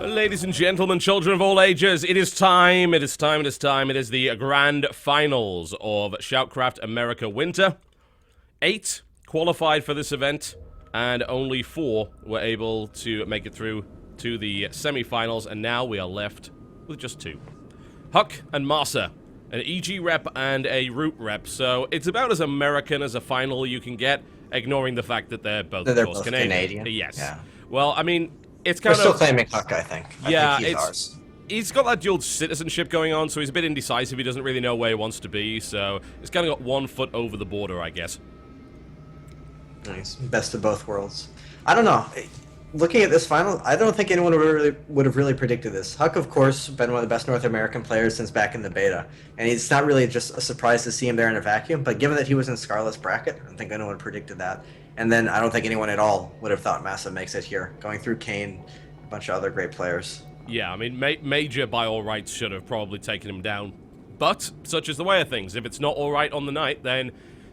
Ladies and gentlemen, children of all ages, it is time. It is the grand finals of ShoutCraft America Winter. 8 qualified for this event, and only 4 were able to make it through to the semi-finals, and now we are left with just 2. HuK and MaSa, an EG rep and a Root rep, so it's about as American as a final you can get, ignoring the fact that they're both, They're of course, both Canadian. Canadian. Yes. Yeah. Well, I mean, it's kind We're of... still claiming HuK, I think. Yeah, I think he's ours. He's got that dual citizenship going on, so he's a bit indecisive. He doesn't really know where he wants to be, so he's kind of got 1 foot over the border, I guess. Nice. Best of both worlds. I don't know. Looking at this final, I don't think anyone would have really predicted this. HuK, of course, been one of the best North American players since back in the beta, and it's not really just a surprise to see him there in a vacuum, but given that he was in Scarlet's bracket, I don't think anyone predicted that. And then I don't think anyone at all would have thought MaSa makes it here, going through Kane, a bunch of other great players. Yeah, I mean, Major, by all rights, should have probably taken him down. But, such is the way of things. If it's not all right on the night, then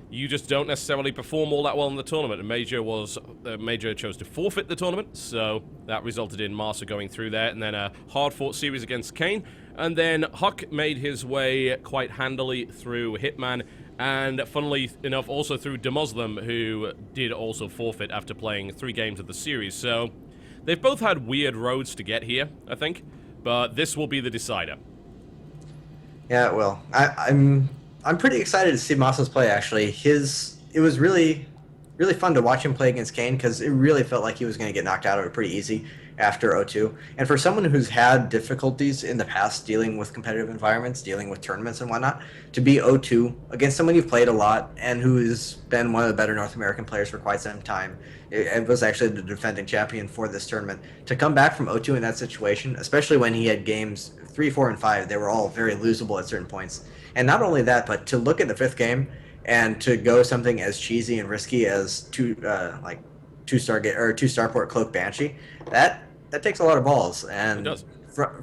you just don't necessarily perform all that well in the tournament. And Major chose to forfeit the tournament, so that resulted in MaSa going through there, and then a hard-fought series against Kane. And then HuK made his way quite handily through Hitman, and funnily enough, also through DeMuslim, who did also forfeit after playing 3 games of the series. So they've both had weird roads to get here, I think, but this will be the decider. Yeah, it will. I'm pretty excited to see MaSa's play, actually. It was really fun to watch him play against Kane, because it really felt like he was going to get knocked out of it pretty easy after 0-2. And for someone who's had difficulties in the past dealing with competitive environments, dealing with tournaments and whatnot, to be 0-2 against someone you've played a lot and who's been one of the better North American players for quite some time, it was actually the defending champion for this tournament, to come back from 0-2 in that situation, especially when he had games 3, 4, and 5, they were all very losable at certain points. And not only that, but to look at the 5th game and to go something as cheesy and risky as two Starport Cloak Banshee, that takes a lot of balls. And it does.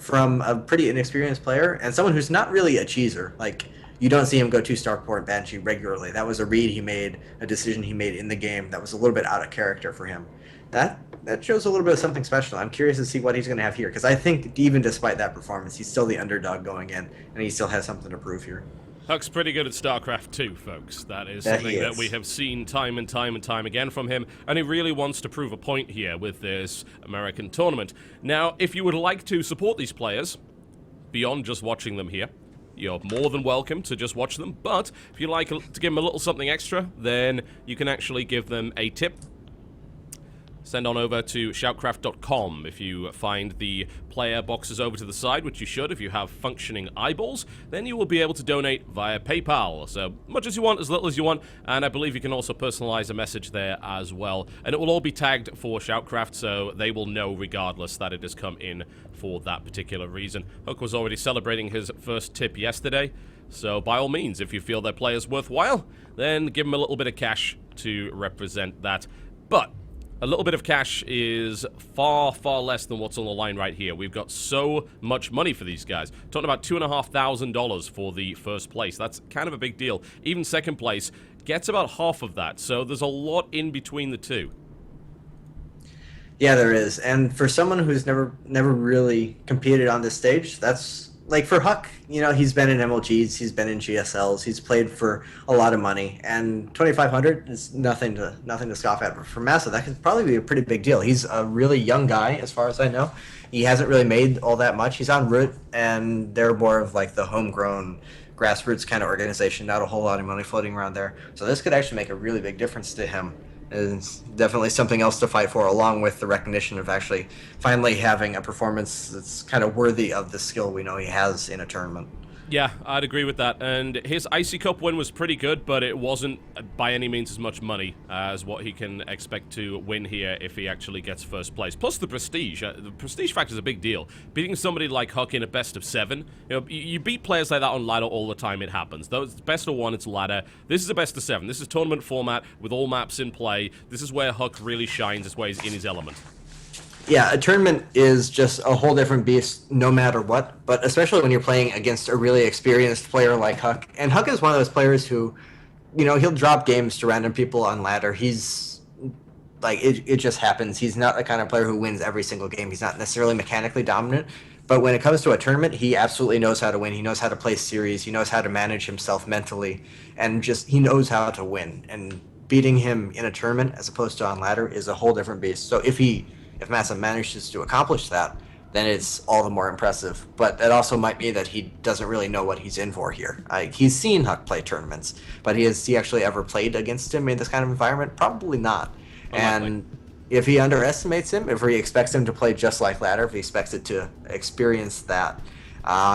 From a pretty inexperienced player and someone who's not really a cheeser, like, you don't see him go 2 Starport Banshee regularly. That was a read he made, a decision he made in the game that was a little bit out of character for him. That shows a little bit of something special. I'm curious to see what he's going to have here, because I think even despite that performance, he's still the underdog going in, and he still has something to prove here. HuK's pretty good at StarCraft too, folks. That is something that we have seen time and time again from him, and he really wants to prove a point here with this American tournament. Now, if you would like to support these players, beyond just watching them here, you're more than welcome to just watch them, but if you like to give them a little something extra, then you can actually give them a tip. Send on over to ShoutCraft.com. If you find the player boxes over to the side, which you should if you have functioning eyeballs, then you will be able to donate via PayPal. So much as you want, as little as you want, and I believe you can also personalize a message there as well. And it will all be tagged for ShoutCraft, so they will know regardless that it has come in for that particular reason. HuK was already celebrating his first tip yesterday, so by all means, if you feel their player's worthwhile, then give them a little bit of cash to represent that. But a little bit of cash is far, far less than what's on the line right here. We've got so much money for these guys. Talking about $2,500 for the first place. That's kind of a big deal. Even second place gets about half of that, so there's a lot in between the two. Yeah, there is. And for someone who's never really competed on this stage, that's... Like, for HuK, you know, he's been in MLGs, he's been in GSLs, he's played for a lot of money, and $2,500 is nothing to scoff at. But for MaSa, that could probably be a pretty big deal. He's a really young guy, as far as I know. He hasn't really made all that much. He's on Root, and they're more of like the homegrown grassroots kind of organization, not a whole lot of money floating around there. So this could actually make a really big difference to him. It's definitely something else to fight for, along with the recognition of actually finally having a performance that's kind of worthy of the skill we know he has in a tournament. Yeah, I'd agree with that. And his Icy Cup win was pretty good, but it wasn't by any means as much money as what he can expect to win here if he actually gets first place. Plus the prestige. The prestige factor is a big deal. Beating somebody like HuK in a best of 7, you know, you beat players like that on ladder all the time. It happens. Though it's best of 1, it's ladder. This is a best of 7. This is tournament format with all maps in play. This is where HuK really shines. This way he's in his element. Yeah, a tournament is just a whole different beast no matter what, but especially when you're playing against a really experienced player like HuK. And HuK is one of those players who, you know, he'll drop games to random people on ladder. He's like it just happens. He's not the kind of player who wins every single game. He's not necessarily mechanically dominant, but when it comes to a tournament, he absolutely knows how to win. He knows how to play series. He knows how to manage himself mentally, and just he knows how to win. And beating him in a tournament as opposed to on ladder is a whole different beast. So if MaSa manages to accomplish that, then it's all the more impressive. But that also might mean that he doesn't really know what he's in for here. He's seen HuK play tournaments, but has he actually ever played against him in this kind of environment? Probably not. And if he underestimates him, if he expects him to play just like ladder, if he expects it to experience that,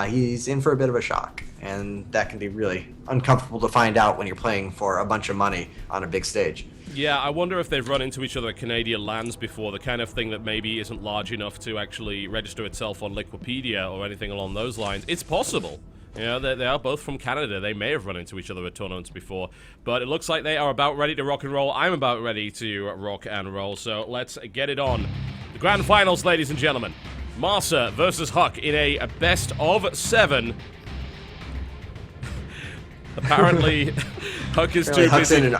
he's in for a bit of a shock. And that can be really uncomfortable to find out when you're playing for a bunch of money on a big stage. Yeah, I wonder if they've run into each other at Canadian lands before, the kind of thing that maybe isn't large enough to actually register itself on Liquipedia or anything along those lines. It's possible. You know, they are both from Canada. They may have run into each other at tournaments before, but it looks like they are about ready to rock and roll. I'm about ready to rock and roll, so let's get it on. The grand finals, ladies and gentlemen. MaSa versus HuK in a best of 7. Apparently, HuK is too busy.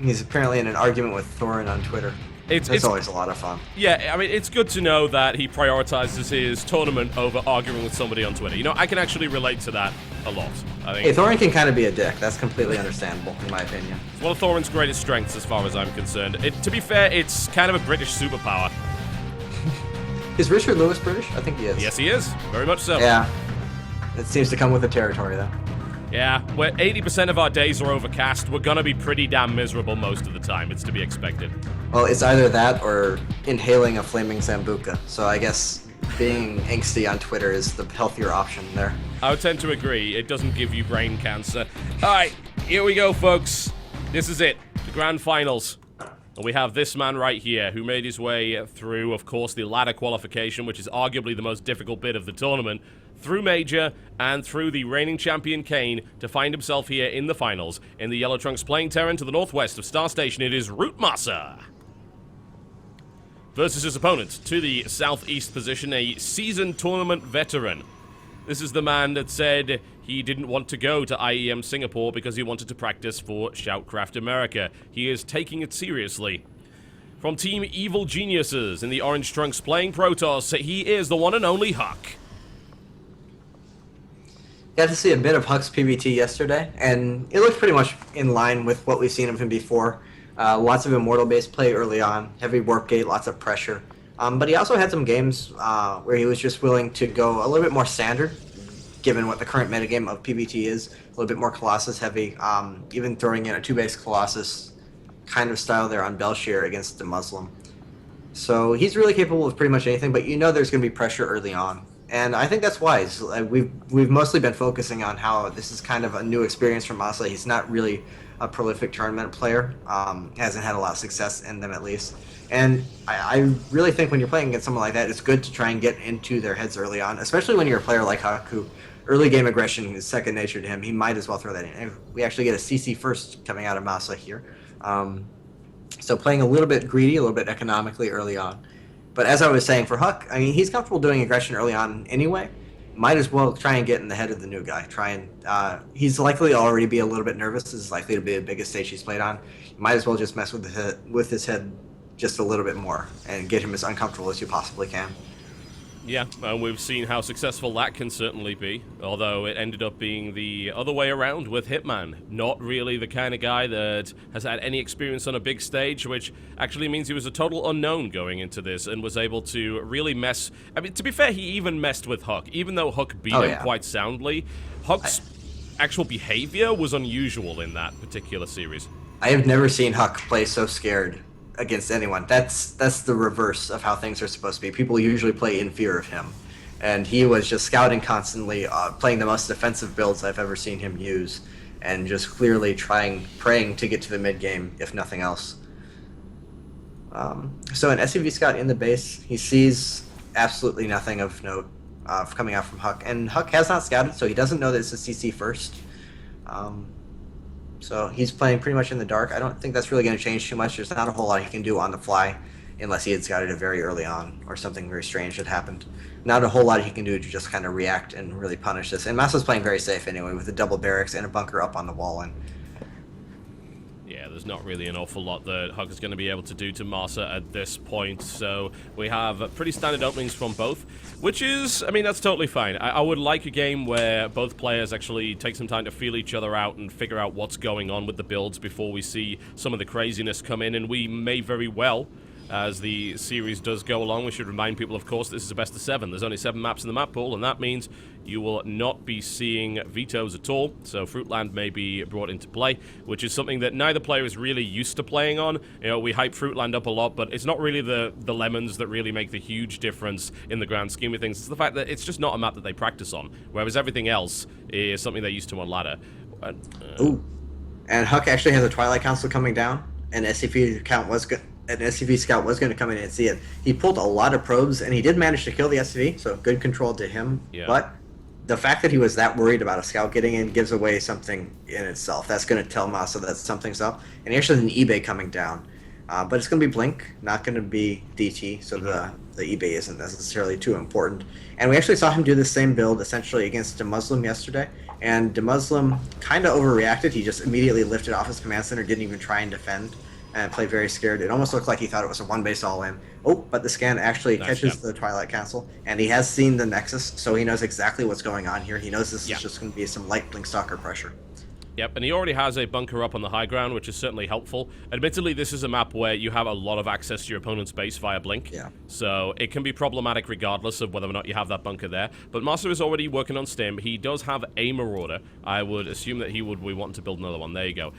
He's apparently in an argument with Thorin on Twitter. It's always a lot of fun. Yeah, I mean, it's good to know that he prioritizes his tournament over arguing with somebody on Twitter. You know, I can actually relate to that a lot. I think. Hey, Thorin can kind of be a dick. That's completely understandable, in my opinion. It's one of Thorin's greatest strengths, as far as I'm concerned. To be fair, it's kind of a British superpower. Is Richard Lewis British? I think he is. Yes, he is. Very much so. Yeah. It seems to come with the territory, though. Yeah, where 80% of our days are overcast, we're gonna be pretty damn miserable most of the time. It's to be expected. Well, it's either that or inhaling a flaming Sambuca. So I guess being angsty on Twitter is the healthier option there. I would tend to agree. It doesn't give you brain cancer. Alright, here we go, folks. This is it. The grand finals. And we have this man right here who made his way through, of course, the ladder qualification, which is arguably the most difficult bit of the tournament, through Major, and through the reigning champion Kane to find himself here in the finals. In the Yellow Trunks playing Terran to the northwest of Star Station, it is ROOTMaSa versus his opponent to the southeast position, a seasoned tournament veteran. This is the man that said he didn't want to go to IEM Singapore because he wanted to practice for ShoutCraft America. He is taking it seriously. From Team Evil Geniuses in the Orange Trunks playing Protoss, he is the one and only HuK. Got to see a bit of HuK's PBT yesterday, and it looked pretty much in line with what we've seen of him before. Lots of Immortal-based play early on, heavy warp gate, lots of pressure. But he also had some games where he was just willing to go a little bit more standard, given what the current metagame of PBT is, a little bit more Colossus heavy, even throwing in a 2-base Colossus kind of style there on Belshir against the Muslim. So he's really capable of pretty much anything, but you know there's going to be pressure early on. And I think that's wise. We've mostly been focusing on how this is kind of a new experience for MaSa. He's not really a prolific tournament player. Hasn't had a lot of success in them, at least. And I really think when you're playing against someone like that, it's good to try and get into their heads early on, especially when you're a player like HuK, who early game aggression is second nature to him. He might as well throw that in. And we actually get a CC first coming out of MaSa here. So playing a little bit greedy, a little bit economically early on. But as I was saying, for HuK, I mean, he's comfortable doing aggression early on anyway. Might as well try and get in the head of the new guy. He's likely to already be a little bit nervous. This is likely to be the biggest stage he's played on. You might as well just mess with his head just a little bit more and get him as uncomfortable as you possibly can. Yeah, and we've seen how successful that can certainly be, although it ended up being the other way around with Hitman. Not really the kind of guy that has had any experience on a big stage, which actually means he was a total unknown going into this and was able to really mess... I mean, to be fair, he even messed with HuK. Even though HuK beat him quite soundly, HuK's actual behavior was unusual in that particular series. I have never seen HuK play so scared against anyone. That's the reverse of how things are supposed to be. People usually play in fear of him, and he was just scouting constantly, playing the most defensive builds I've ever seen him use, and just clearly praying to get to the mid game, if nothing else. So an SUV scout in the base, he sees absolutely nothing of note coming out from HuK, and HuK has not scouted, so he doesn't know that it's a CC first. So he's playing pretty much in the dark. I don't think that's really going to change too much. There's not a whole lot he can do on the fly unless he had scouted it very early on or something very strange had happened. Not a whole lot he can do to just kind of react and really punish this. And MaSa's playing very safe anyway with a double barracks and a bunker up on the wall. And yeah, there's not really an awful lot that HuK is going to be able to do to MaSa at this point, so we have pretty standard openings from both, which is, I mean, that's totally fine. I would like a game where both players actually take some time to feel each other out and figure out what's going on with the builds before we see some of the craziness come in, and we may very well, as the series does go along. We should remind people, of course, this is a best of 7. There's only 7 maps in the map pool, and that means you will not be seeing vetoes at all. So Fruitland may be brought into play, which is something that neither player is really used to playing on. You know, we hype Fruitland up a lot, but it's not really the lemons that really make the huge difference in the grand scheme of things. It's the fact that it's just not a map that they practice on, whereas everything else is something they're used to on ladder. Ooh, and HuK actually has a Twilight Council coming down, and SCV count was good. An SCV scout was going to come in and see it. He pulled a lot of probes, and he did manage to kill the SCV, so good control to him. Yeah. But the fact that he was that worried about a scout getting in gives away something in itself. That's going to tell MaSa that something's up. And actually an eBay coming down. But it's going to be Blink, not going to be DT, so the eBay isn't necessarily too important. And we actually saw him do the same build, essentially, against DeMuslim yesterday. And DeMuslim kind of overreacted. He just immediately lifted off his command center, didn't even try and defend, and played very scared. It almost looked like he thought it was a one-base all-in. Oh, but the scan actually catches the Twilight Council, and he has seen the Nexus, so he knows exactly what's going on here. He knows this is just going to be some light Blink Stalker pressure. Yep, and he already has a bunker up on the high ground, which is certainly helpful. Admittedly, this is a map where you have a lot of access to your opponent's base via Blink, so it can be problematic regardless of whether or not you have that bunker there. But MaSa is already working on Stim. He does have a Marauder. I would assume that he would be wanting to build another one. There you go.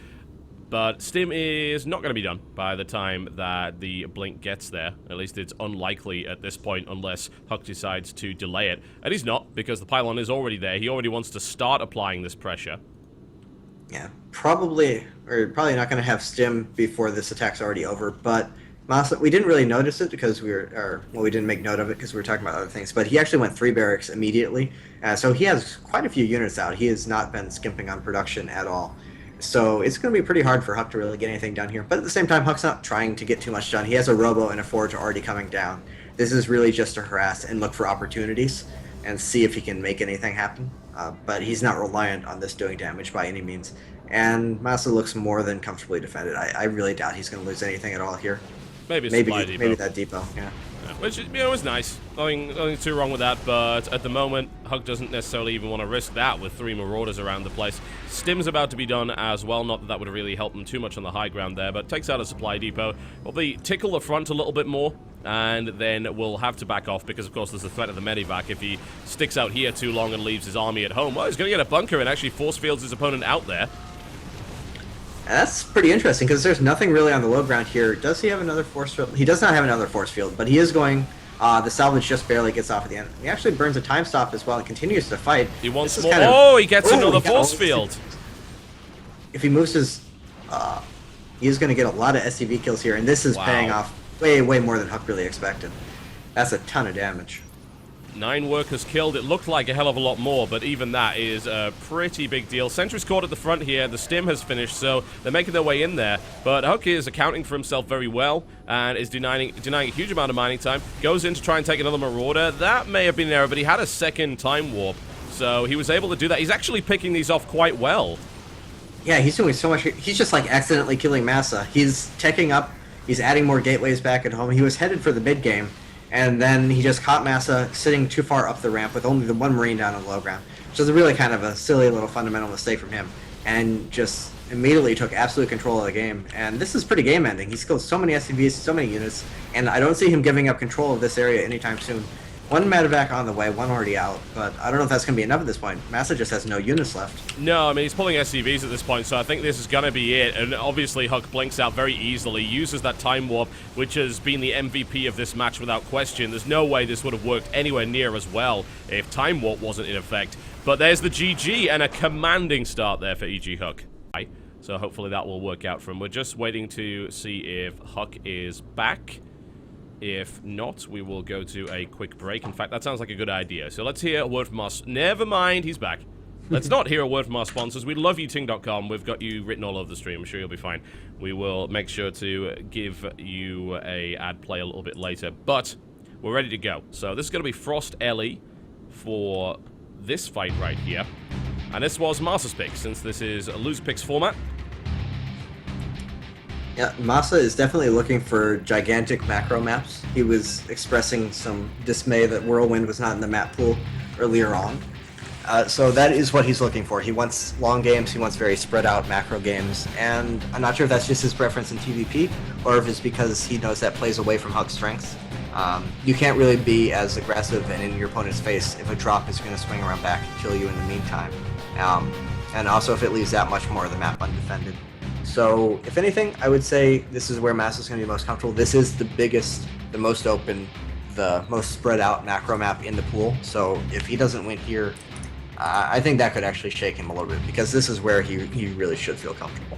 But Stim is not going to be done by the time that the Blink gets there. At least it's unlikely at this point unless HuK decides to delay it. And he's not, because the pylon is already there. He already wants to start applying this pressure. Yeah, probably not going to have Stim before this attack's already over. But MaSa, we didn't really notice it because we didn't make note of it because we were talking about other things. But he actually went 3 barracks immediately. So he has quite a few units out. He has not been skimping on production at all. So it's going to be pretty hard for HuK to really get anything done here. But at the same time, HuK's not trying to get too much done. He has a Robo and a Forge already coming down. This is really just to harass and look for opportunities and see if he can make anything happen. But he's not reliant on this doing damage by any means. And MaSa looks more than comfortably defended. I really doubt he's going to lose anything at all here. Maybe that depot, yeah. Which, you know, is nice. Nothing too wrong with that, but at the moment, HuK doesn't necessarily even want to risk that with 3 Marauders around the place. Stim's about to be done as well, not that that would really help them too much on the high ground there, but takes out a supply depot. Probably tickle the front a little bit more, and then we'll have to back off because, of course, there's the threat of the medevac. If he sticks out here too long and leaves his army at home, well, he's going to get a bunker and actually force fields his opponent out there. And that's pretty interesting because there's nothing really on the low ground here. Does he have another force field? He does not have another force field, but he is going. The salvage just barely gets off at the end. He actually burns a time stop as well and continues to fight. He wants more. He gets another force field. If he moves his, he's going to get a lot of SCV kills here, and this is paying off way more than HuK really expected. That's a ton of damage. 9 workers killed. It looked like a hell of a lot more, but even that is a pretty big deal. Sentry's caught at the front here. The Stim has finished, so they're making their way in there. But HuK is accounting for himself very well and is denying a huge amount of mining time. Goes in to try and take another Marauder. That may have been an error, but he had a second time warp, so he was able to do that. He's actually picking these off quite well. Yeah, he's doing so much. He's just like accidentally killing MaSa. He's teching up. He's adding more gateways back at home. He was headed for the mid game. And then he just caught MaSa sitting too far up the ramp with only the 1 Marine down on the low ground, which is really kind of a silly little fundamental mistake from him, and just immediately took absolute control of the game. And this is pretty game-ending. He's killed so many SCVs, so many units, and I don't see him giving up control of this area anytime soon. 1 medevac on the way, 1 already out, but I don't know if that's going to be enough at this point. MaSa just has no units left. No, I mean, he's pulling SCVs at this point, so I think this is going to be it. And obviously, HuK blinks out very easily, uses that time warp, which has been the MVP of this match without question. There's no way this would have worked anywhere near as well if time warp wasn't in effect. But there's the GG, and a commanding start there for EG.HuK. So hopefully that will work out for him. We're just waiting to see if HuK is back. If not, we will go to a quick break. In fact, that sounds like a good idea. So let's hear a word from our... Never mind, he's back. Let's not hear a word from our sponsors. We love you, Ting.com. We've got you written all over the stream. I'm sure you'll be fine. We will make sure to give you a ad play a little bit later. But we're ready to go. So this is going to be Frost Ellie for this fight right here. And this was MaSa's pick, since this is a loser picks format. Yeah, MaSa is definitely looking for gigantic macro maps. He was expressing some dismay that Whirlwind was not in the map pool earlier on. So that is what he's looking for. He wants long games, he wants very spread out macro games, and I'm not sure if that's just his preference in PvP, or if it's because he knows that plays away from HuK's strengths. You can't really be as aggressive and in your opponent's face if a drop is going to swing around back and kill you in the meantime. And also if it leaves that much more of the map undefended. So, if anything, I would say this is where MaSa is going to be most comfortable. This is the biggest, the most open, the most spread out macro map in the pool. So, if he doesn't win here, I think that could actually shake him a little bit, because this is where he really should feel comfortable.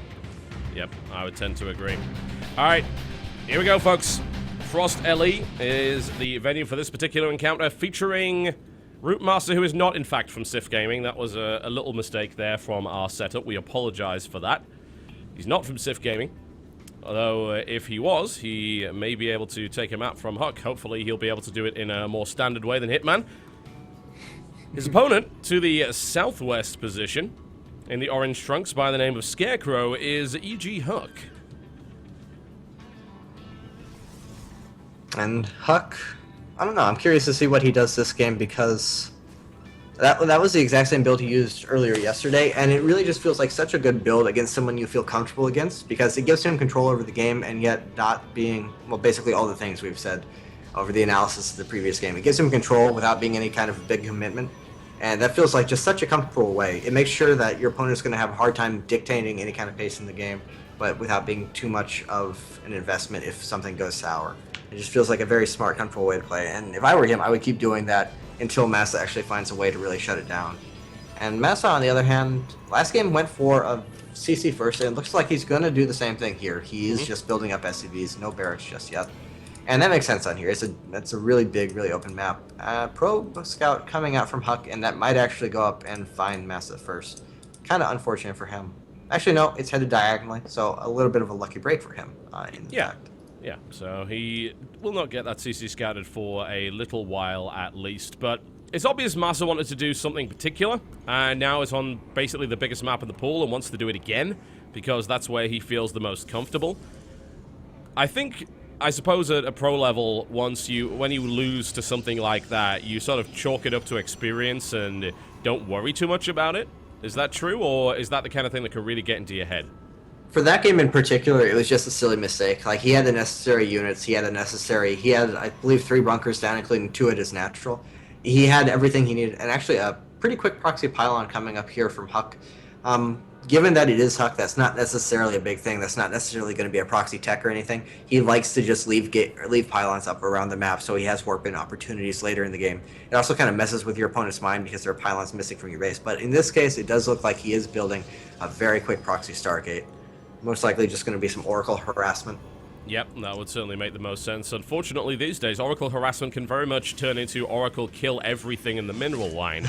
Yep, I would tend to agree. All right, here we go, folks. Frost LE is the venue for this particular encounter, featuring ROOTMaSa, who is not, in fact, from Sif Gaming. That was a little mistake there from our setup. We apologize for that. He's not from Sif Gaming, although if he was, he may be able to take a map from HuK. Hopefully he'll be able to do it in a more standard way than Hitman. His opponent to the southwest position, in the orange trunks by the name of Scarecrow, is EG.HuK. And HuK, I don't know, I'm curious to see what he does this game, because that was the exact same build he used earlier yesterday, and it really just feels like such a good build against someone you feel comfortable against, because it gives him control over the game, and yet not being, well, basically all the things we've said over the analysis of the previous game. It gives him control without being any kind of big commitment, and that feels like just such a comfortable way. It makes sure that your opponent's going to have a hard time dictating any kind of pace in the game, but without being too much of an investment if something goes sour. It just feels like a very smart, comfortable way to play, and if I were him, I would keep doing that until MaSa actually finds a way to really shut it down. And MaSa, on the other hand, last game went for a CC first, and it looks like he's going to do the same thing here. He is just building up SCVs, no barracks just yet. And that makes sense on here. It's a really big, really open map. Probe Scout coming out from HuK, and that might actually go up and find MaSa first. Kind of unfortunate for him. Actually, no, it's headed diagonally, so a little bit of a lucky break for him. Yeah, so he will not get that CC scouted for a little while at least, but it's obvious MaSa wanted to do something particular, and now is on basically the biggest map in the pool and wants to do it again, because that's where he feels the most comfortable. I suppose at a pro level, when you lose to something like that, you sort of chalk it up to experience and don't worry too much about it. Is that true, or is that the kind of thing that could really get into your head? For that game in particular, it was just a silly mistake. Like, he had the necessary units, he had, I believe, 3 bunkers down, including 2 at his natural. He had everything he needed, and actually a pretty quick proxy pylon coming up here from HuK. Given that it is HuK, that's not necessarily a big thing. That's not necessarily going to be a proxy tech or anything. He likes to just leave pylons up around the map, so he has warp-in opportunities later in the game. It also kind of messes with your opponent's mind because there are pylons missing from your base. But in this case, it does look like he is building a very quick proxy Stargate. Most likely just going to be some Oracle harassment. Yep, that would certainly make the most sense. Unfortunately, these days, Oracle harassment can very much turn into Oracle kill everything in the mineral line.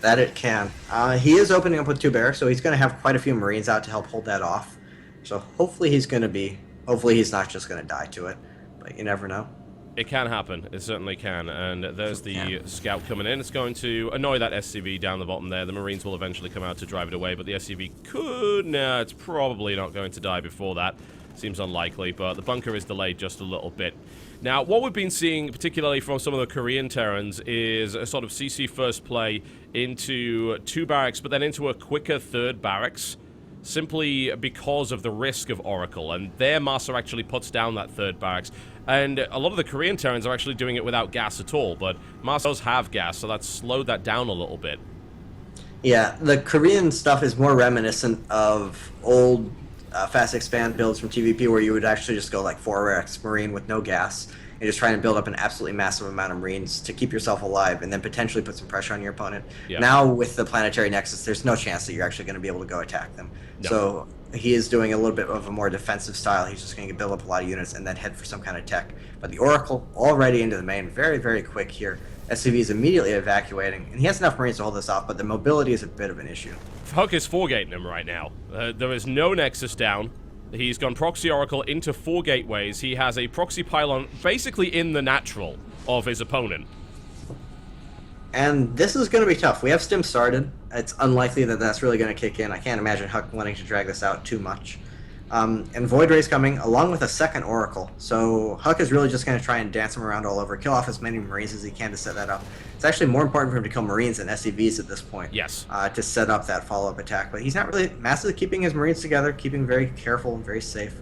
That it can. He is opening up with 2 barracks, so he's going to have quite a few Marines out to help hold that off. So hopefully he's not just going to die to it, but you never know. It can happen. It certainly can. And there's the scout coming in. It's going to annoy that SCV down the bottom there. The Marines will eventually come out to drive it away, but the SCV could... Nah, it's probably not going to die before that. Seems unlikely, but the bunker is delayed just a little bit. Now, what we've been seeing, particularly from some of the Korean Terrans, is a sort of CC first play into 2 barracks, but then into a quicker 3rd barracks, simply because of the risk of Oracle. And there, MaSa actually puts down that 3rd barracks. And a lot of the Korean Terrans are actually doing it without gas at all, but MaSa does have gas, so that's slowed that down a little bit. Yeah, the Korean stuff is more reminiscent of old fast expand builds from TVP, where you would actually just go like 4x Marine with no gas and just try and build up an absolutely massive amount of Marines to keep yourself alive and then potentially put some pressure on your opponent. Yeah. Now with the Planetary Nexus, there's no chance that you're actually going to be able to go attack them. No. So he is doing a little bit of a more defensive style. He's just going to build up a lot of units and then head for some kind of tech. But the Oracle already into the main, very, very quick here. SCV is immediately evacuating, and he has enough Marines to hold this off, but the mobility is a bit of an issue. HuK is 4-gating him right now. There is no Nexus down. He's gone Proxy Oracle into 4 gateways. He has a Proxy Pylon basically in the natural of his opponent. And this is going to be tough. We have Stim started. It's unlikely that that's really going to kick in. I can't imagine HuK wanting to drag this out too much. And Void Ray's coming along with a second Oracle. So HuK is really just going to try and dance him around all over, kill off as many Marines as he can to set that up. It's actually more important for him to kill Marines than SCVs at this point. Yes. To set up that follow-up attack. But he's not really massively keeping his Marines together, keeping very careful and very safe.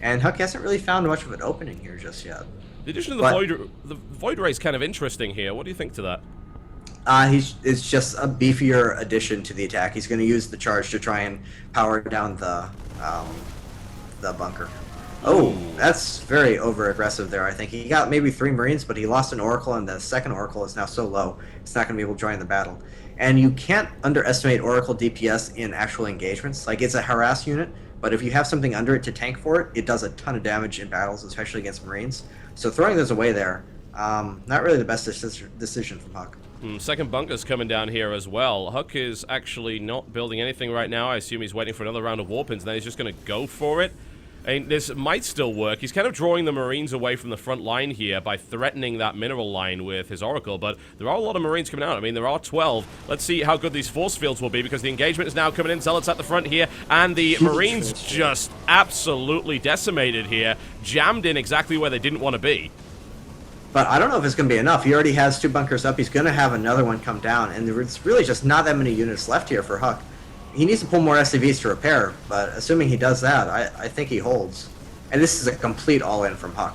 And HuK hasn't really found much of an opening here just yet. The addition of the Void Ray is kind of interesting here. What do you think to that? It's just a beefier addition to the attack. He's going to use the charge to try and power down the bunker. Oh, that's very over-aggressive there, I think. He got maybe 3 Marines, but he lost an Oracle, and the second Oracle is now so low, it's not going to be able to join the battle. And you can't underestimate Oracle DPS in actual engagements. Like, it's a harass unit, but if you have something under it to tank for it, it does a ton of damage in battles, especially against Marines. So throwing those away there, not really the best decision from HuK. Second bunker's coming down here as well. HuK is actually not building anything right now. I assume he's waiting for another round of warpins, and then he's just going to go for it. And this might still work. He's kind of drawing the Marines away from the front line here by threatening that mineral line with his Oracle, but there are a lot of Marines coming out. I mean, there are 12. Let's see how good these force fields will be, because the engagement is now coming in. Zealots at the front here, and the Marines just absolutely decimated here, jammed in exactly where they didn't want to be. But I don't know if it's going to be enough. He already has 2 bunkers up. He's going to have another one come down, and there's really just not that many units left here for HuK. He needs to pull more SCVs to repair, but assuming he does that, I think he holds. And this is a complete all-in from HuK.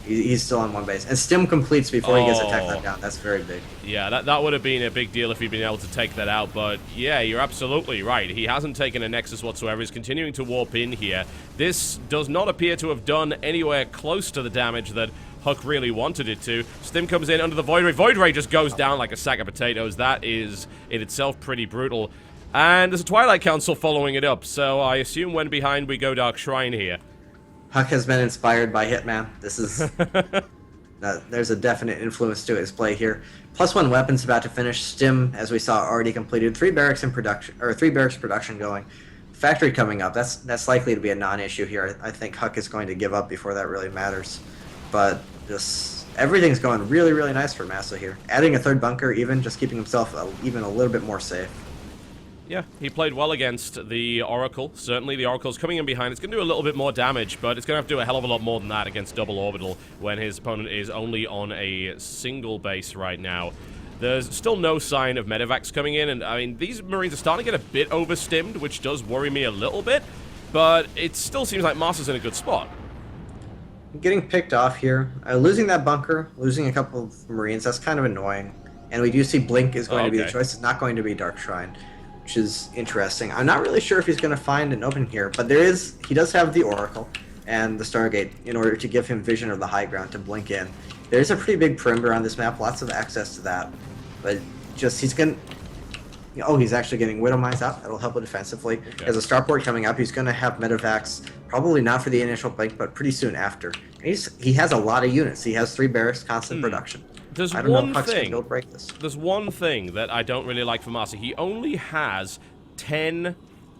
He's still on 1 base. And Stim completes before he gets a tech down. That's very big. Yeah, that would have been a big deal if he'd been able to take that out, but yeah, you're absolutely right. He hasn't taken a Nexus whatsoever. He's continuing to warp in here. This does not appear to have done anywhere close to the damage that HuK really wanted it to. Stim comes in under the Void Ray. Void Ray just goes down like a sack of potatoes. That is, in itself, pretty brutal. And there's a Twilight Council following it up, so I assume when behind we go Dark Shrine here. HuK has been inspired by Hitman. This is... there's a definite influence to his play here. +1 weapons about to finish. Stim, as we saw, already completed. 3 barracks in production, or 3 barracks production going. Factory coming up. That's likely to be a non-issue here. I think HuK is going to give up before that really matters. But just everything's going really, really nice for MaSa here. Adding a 3rd bunker, even just keeping himself even a little bit more safe. Yeah, he played well against the Oracle. Certainly the Oracle's coming in behind. It's going to do a little bit more damage, but it's going to have to do a hell of a lot more than that against Double Orbital when his opponent is only on a single base right now. There's still no sign of medevacs coming in, and I mean, these Marines are starting to get a bit overstimmed, which does worry me a little bit, but it still seems like MaSa's in a good spot. Getting picked off here. Losing that bunker, losing a couple of Marines, that's kind of annoying. And we do see Blink is going to be the choice. It's not going to be Dark Shrine, which is interesting. I'm not really sure if he's going to find an open here, but he does have the Oracle and the Stargate in order to give him vision of the high ground to blink in. There's a pretty big perimeter on this map, lots of access to that, but just he's going to... Oh, he's actually getting Widowmines out. That'll help him defensively. Okay. As a starport coming up, he's going to have medevacs, probably not for the initial blink, but pretty soon after. And he has a lot of units. He has 3 barracks, constant production. There's one thing that I don't really like for MaSa. He only has 10...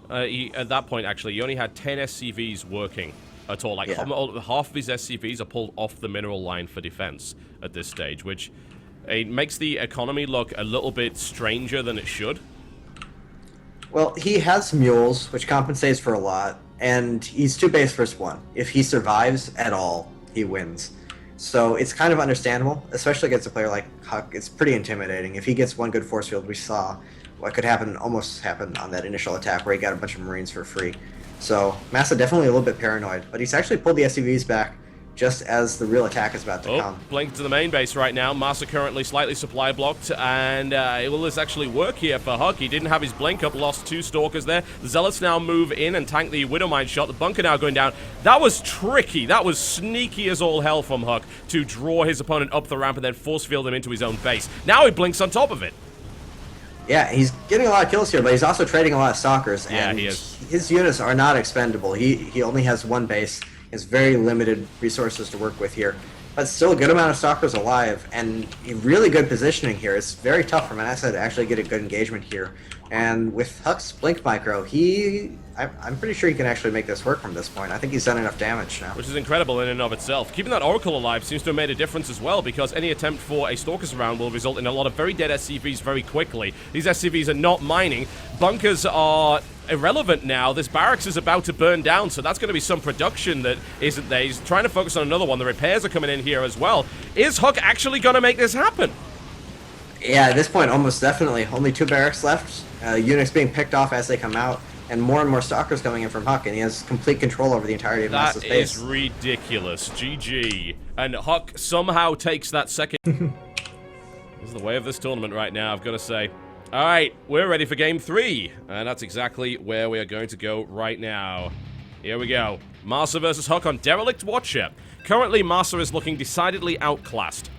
at that point, actually, he only had 10 SCVs working at all. Like, half of his SCVs are pulled off the mineral line for defense at this stage, which it makes the economy look a little bit stranger than it should. Well, he has mules, which compensates for a lot, and he's 2 base versus 1. If he survives at all, he wins. So it's kind of understandable, especially against a player like HuK. It's pretty intimidating. If he gets 1 good force field, we saw what could almost happen on that initial attack where he got a bunch of Marines for free. So MaSa definitely a little bit paranoid, but he's actually pulled the SCVs back just as the real attack is about to come. Blink to the main base right now. MaSa currently slightly supply blocked, and will this actually work here for HuK? He didn't have his blink up, lost 2 stalkers there. The Zealots now move in and tank the Widowmine shot. The bunker now going down. That was tricky. That was sneaky as all hell from HuK to draw his opponent up the ramp and then force field him into his own base. Now he blinks on top of it. Yeah, he's getting a lot of kills here, but he's also trading a lot of stalkers. Yeah, and he is. His units are not expendable. He only has 1 base. He has very limited resources to work with here. But still a good amount of stalkers alive, and really good positioning here. It's very tough for MaSa to actually get a good engagement here. And with HuK's Blink Micro, he I'm pretty sure he can actually make this work from this point. I think he's done enough damage now. Which is incredible in and of itself. Keeping that Oracle alive seems to have made a difference as well, because any attempt for a Stalker's round will result in a lot of very dead SCVs very quickly. These SCVs are not mining. Bunkers are irrelevant now. This barracks is about to burn down, so that's going to be some production that isn't there. He's trying to focus on another one. The repairs are coming in here as well. Is HuK actually going to make this happen? Yeah, at this point, almost definitely. Only 2 barracks left. Units being picked off as they come out, and more Stalkers coming in from HuK, and he has complete control over the entirety of MaSa's base. That is ridiculous. GG. And HuK somehow takes that second. This is the way of this tournament right now, I've got to say. Alright, we're ready for Game 3, and that's exactly where we are going to go right now. Here we go. MaSa versus HuK on Derelict Watcher. Currently, MaSa is looking decidedly outclassed.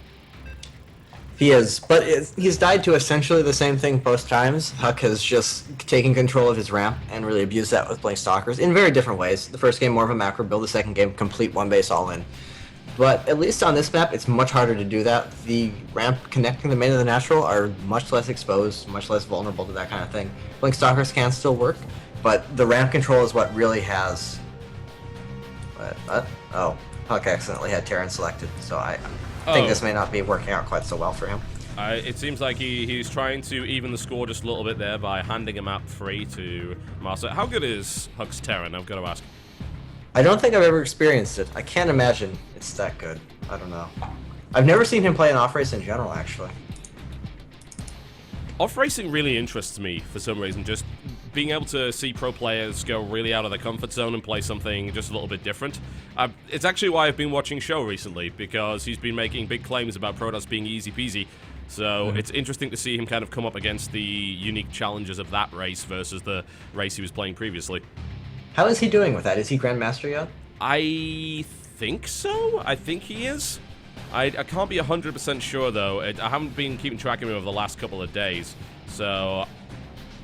He is, but he's died to essentially the same thing both times. HuK has just taken control of his ramp and really abused that with playing Stalkers in very different ways. The first game more of a macro build, the second game complete one base all in. But at least on this map, it's much harder to do that. The ramp connecting the main and the natural are much less exposed, much less vulnerable to that kind of thing. Playing Stalkers can still work, but the ramp control is what really has... Oh, HuK accidentally had Terran selected, so I think this may not be working out quite so well for him. It seems like he's trying to even the score just a little bit there by handing a map free to MaSa. How good is HuK's Terran? I've got to ask. I don't think I've ever experienced it. I can't imagine it's that good. I don't know. I've never seen him play an off-race in general, actually. Off-racing really interests me for some reason. Just being able to see pro players go really out of their comfort zone and play something just a little bit different. It's actually why I've been watching Show recently, because he's been making big claims about Protoss being easy peasy. So it's interesting to see him kind of come up against the unique challenges of that race versus the race he was playing previously. How is he doing with that? Is he Grandmaster yet? I think so. I think he is. I can't be 100% sure, though. I haven't been keeping track of him over the last couple of days, so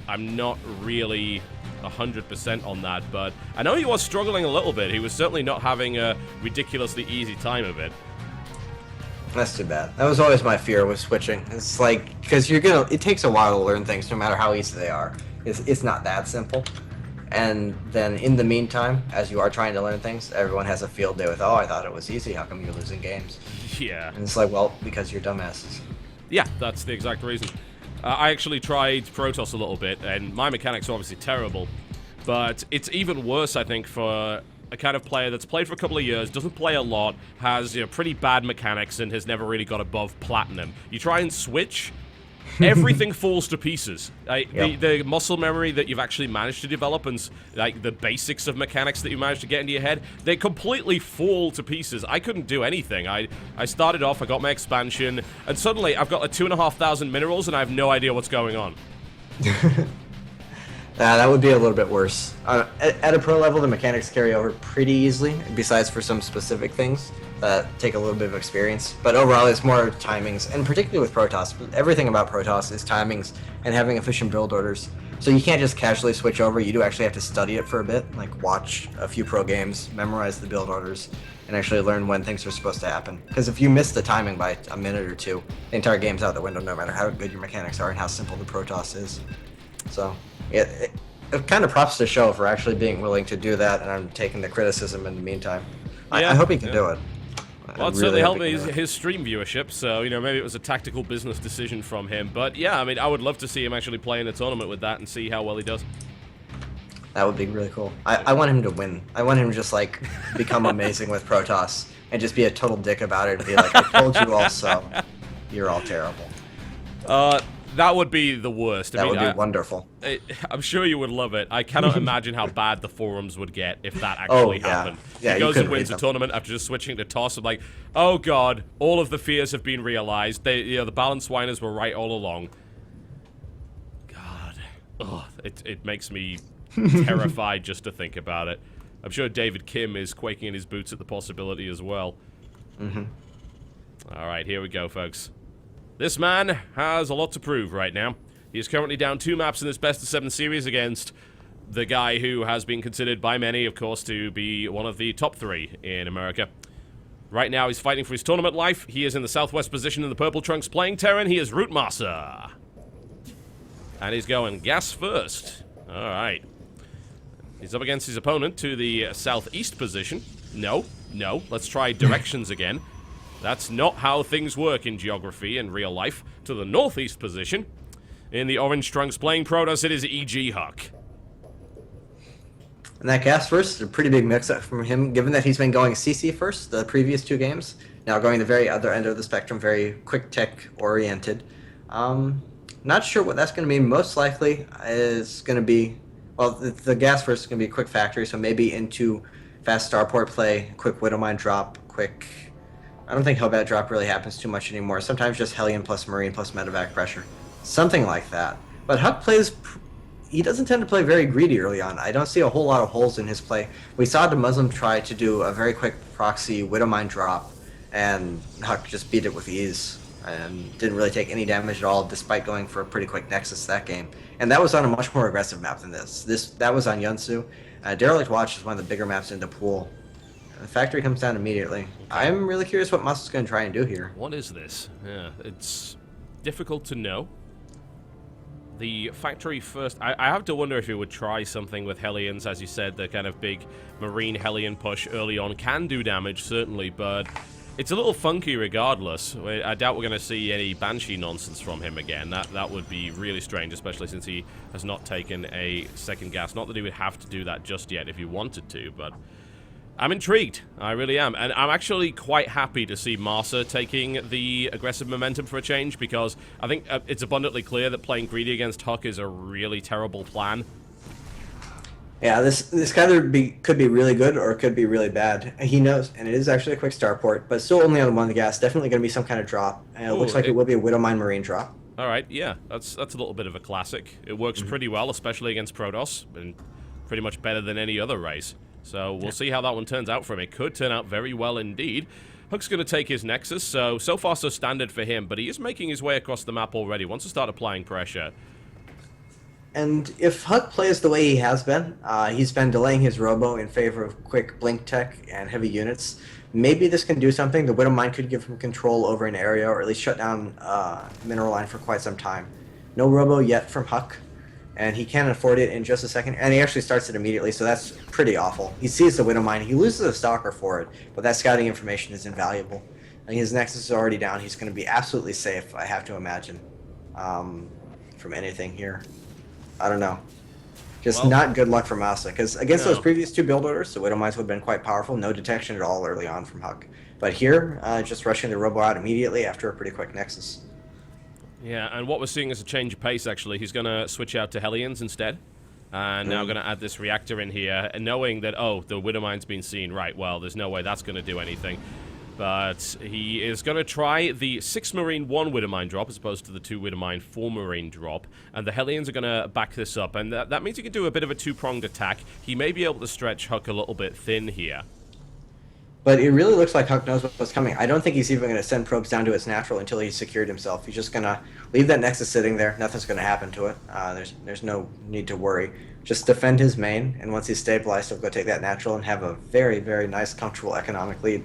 I'm not really 100% on that, but I know he was struggling a little bit. He was certainly not having a ridiculously easy time of it. That's too bad. That was always my fear with switching. It's like, because it takes a while to learn things no matter how easy they are. It's not that simple. And then in the meantime, as you are trying to learn things, everyone has a field day with, oh, I thought it was easy, how come you're losing games? Yeah. And it's like, well, because you're dumbasses. Yeah, that's the exact reason. I actually tried Protoss a little bit, and my mechanics are obviously terrible. But it's even worse, I think, for a kind of player that's played for a couple of years, doesn't play a lot, has pretty bad mechanics, and has never really got above Platinum. You try and switch, everything falls to pieces. The muscle memory that you've actually managed to develop and like the basics of mechanics that you managed to get into your head, they completely fall to pieces. I couldn't do anything. I started off, I got my expansion, and suddenly I've got like 2,500 minerals and I have no idea what's going on. That would be a little bit worse. At a pro level, the mechanics carry over pretty easily, besides for some specific things that take a little bit of experience. But overall, it's more timings, and particularly with Protoss. Everything about Protoss is timings and having efficient build orders. So you can't just casually switch over. You do actually have to study it for a bit, like watch a few pro games, memorize the build orders, and actually learn when things are supposed to happen. Because if you miss the timing by a minute or two, the entire game's out the window, no matter how good your mechanics are and how simple the Protoss is. So it kind of props to Show for actually being willing to do that, and I'm taking the criticism in the meantime. Yeah, I hope he can do it. Well, it certainly helped his stream viewership, so, maybe it was a tactical business decision from him. But, yeah, I mean, I would love to see him actually play in a tournament with that and see how well he does. That would be really cool. I want him to win. I want him to just, like, become amazing with Protoss and just be a total dick about it and be like, I told you all so. You're all terrible. That would be the worst. That would be wonderful. I'm sure you would love it. I cannot imagine how bad the forums would get if that actually happened. Yeah, he goes and wins a tournament after just switching to toss. I'm like, oh god, all of the fears have been realized. The balance whiners were right all along. God, it makes me terrified just to think about it. I'm sure David Kim is quaking in his boots at the possibility as well. All right, here we go, folks. This man has a lot to prove right now. He is currently down 2 maps in this best-of-7 series against the guy who has been considered by many, of course, to be one of the top 3 in America. Right now, he's fighting for his tournament life. He is in the southwest position in the purple trunks playing Terran. He is ROOTMaSa. And he's going gas first. All right. He's up against his opponent to the southeast position. No. Let's try directions again. That's not how things work in geography in real life. To the northeast position. In the orange trunks playing Protoss, it is EG.HuK. And that gas first is a pretty big mix-up from him, given that he's been going CC first the previous 2 games. Now going the very other end of the spectrum, very quick tech oriented. Not sure what that's going to mean. Most likely is going to be, well, the gas first is going to be a quick factory, so maybe into fast starport play, quick Widowmine drop, quick... I don't think Hellbat drop really happens too much anymore. Sometimes just Hellion plus Marine plus medevac pressure. Something like that. But HuK plays... He doesn't tend to play very greedy early on. I don't see a whole lot of holes in his play. We saw the Muslim try to do a very quick proxy Widowmine drop, and HuK just beat it with ease and didn't really take any damage at all, despite going for a pretty quick Nexus that game. And that was on a much more aggressive map than this. That was on Yunsu. Derelict Watch is one of the bigger maps in the pool. The factory comes down immediately. Okay. I'm really curious what MaSa's going to try and do here. What is this? Yeah, it's difficult to know. The factory first, I have to wonder if he would try something with Hellions. As you said, the kind of big Marine Hellion push early on can do damage, certainly, but it's a little funky regardless. I doubt we're going to see any Banshee nonsense from him again. That would be really strange, especially since he has not taken a second gas. Not that he would have to do that just yet if he wanted to, but I'm intrigued. I really am. And I'm actually quite happy to see MaSa taking the aggressive momentum for a change, because I think it's abundantly clear that playing greedy against HuK is a really terrible plan. Yeah, this kind of could be really good or it could be really bad. He knows, and it is actually a quick starport, but still only on 1 gas. Definitely going to be some kind of drop. And it looks like it will be a Widowmine Marine drop. All right, yeah, that's a little bit of a classic. It works pretty well, especially against Protoss, and pretty much better than any other race. So we'll see how that one turns out for him. It could turn out very well indeed. HuK's going to take his Nexus, so far so standard for him, but he is making his way across the map already. Wants to start applying pressure. And if HuK plays the way he has been, he's been delaying his Robo in favor of quick blink tech and heavy units. Maybe this can do something. The Widowmine could give him control over an area, or at least shut down Mineral Line for quite some time. No Robo yet from HuK, and he can afford it in just a second. And he actually starts it immediately, so that's pretty awful. He sees the Widowmine. He loses a Stalker for it, but that scouting information is invaluable. And his Nexus is already down. He's going to be absolutely safe, I have to imagine, from anything here. I don't know. Just not good luck for MaSa, because against those previous 2 build orders, the Widowmines would have been quite powerful. No detection at all early on from HuK. But here, just rushing the Robo out immediately after a pretty quick Nexus. Yeah, and what we're seeing is a change of pace, actually. He's going to switch out to Hellions instead. And now going to add this reactor in here, and knowing that, oh, the Widowmine's been seen. Right, well, there's no way that's going to do anything. But he is going to try the 6 Marine 1 Widowmine drop as opposed to the 2 Widowmine 4 Marine drop. And the Hellions are going to back this up. And that means he can do a bit of a 2-pronged attack. He may be able to stretch HuK a little bit thin here. But it really looks like HuK knows what's coming. I don't think he's even going to send probes down to its natural until he's secured himself. He's just going to leave that Nexus sitting there. Nothing's going to happen to it. There's no need to worry. Just defend his main, and once he's stabilized, he'll go take that natural and have a very, very nice, comfortable economic lead.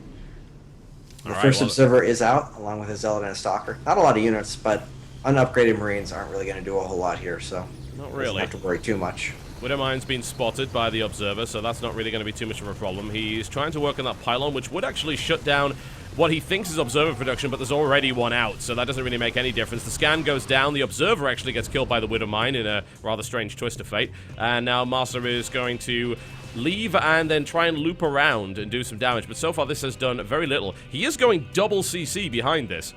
The first observer is out, along with a Zealot and a Stalker. Not a lot of units, but unupgraded Marines aren't really going to do a whole lot here, so not really. Don't have to worry too much. Widowmine's been spotted by the observer, so that's not really going to be too much of a problem. He's trying to work on that pylon, which would actually shut down what he thinks is observer production, but there's already one out, so that doesn't really make any difference. The scan goes down, the observer actually gets killed by the Widowmine in a rather strange twist of fate, and now MaSa is going to leave and then try and loop around and do some damage, but so far this has done very little. He is going double CC behind this.